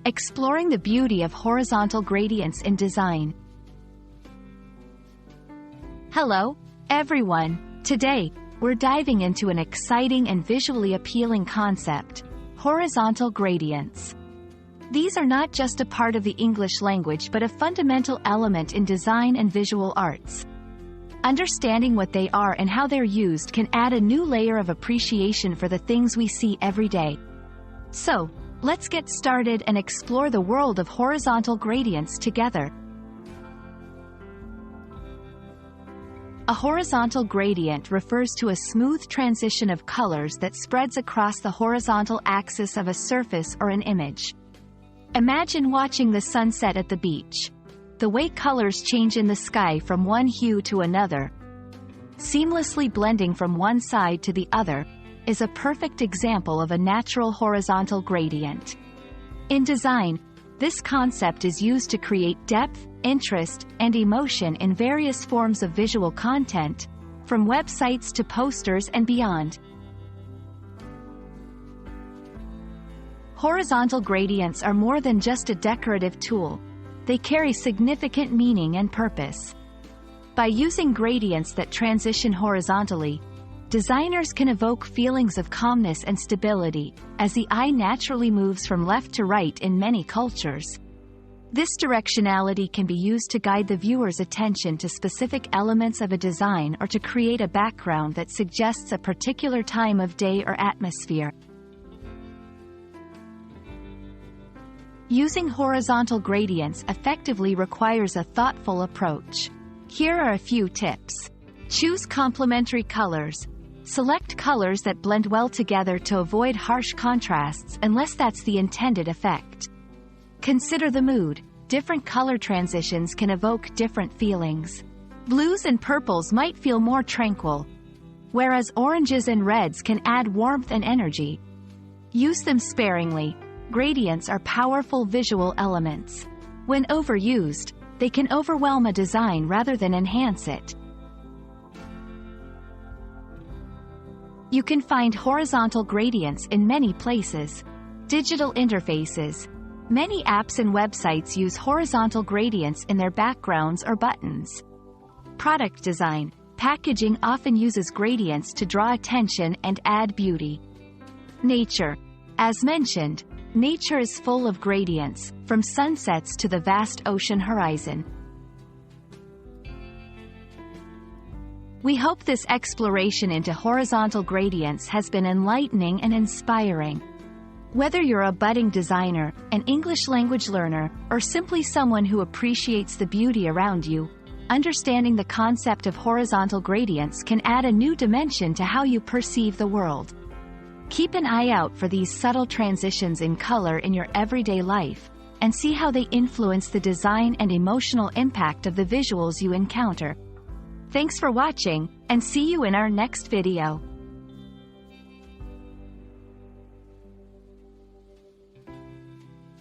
exploring the beauty of horizontal gradients in design. Hello, everyone. Today, we're diving into an exciting and visually appealing concept: horizontal gradients. These are not just a part of the English language but a fundamental element in design and visual arts. Understanding what they are and how they're used can add a new layer of appreciation for the things we see every day. So, let's get started and explore the world of horizontal gradients together. A horizontal gradient refers to a smooth transition of colors that spreads across the horizontal axis of a surface or an image. Imagine watching the sunset at the beach. The way colors change in the sky from one hue to another, seamlessly blending from one side to the other, is a perfect example of a natural horizontal gradient. In design, this concept is used to create depth, interest, and emotion in various forms of visual content, from websites to posters and beyond. Horizontal gradients are more than just a decorative tool. They carry significant meaning and purpose. By using gradients that transition horizontally, designers can evoke feelings of calmness and stability, as the eye naturally moves from left to right in many cultures. This directionality can be used to guide the viewer's attention to specific elements of a design or to create a background that suggests a particular time of day or atmosphere. Using horizontal gradients effectively requires a thoughtful approach. Here are a few tips. Choose complementary colors. Select colors that blend well together to avoid harsh contrasts unless that's the intended effect. Consider the mood. Different color transitions can evoke different feelings. Blues and purples might feel more tranquil, whereas oranges and reds can add warmth and energy. Use them sparingly. Gradients are powerful visual elements. When overused, they can overwhelm a design rather than enhance it. You can find horizontal gradients in many places. Digital interfaces. Many apps and websites use horizontal gradients in their backgrounds or buttons. Product design. Packaging often uses gradients to draw attention and add beauty. Nature. As mentioned, nature is full of gradients, from sunsets to the vast ocean horizon. We hope this exploration into horizontal gradients has been enlightening and inspiring. Whether you're a budding designer, an English language learner, or simply someone who appreciates the beauty around you, understanding the concept of horizontal gradients can add a new dimension to how you perceive the world. Keep an eye out for these subtle transitions in color in your everyday life, and see how they influence the design and emotional impact of the visuals you encounter. Thanks for watching, and see you in our next video.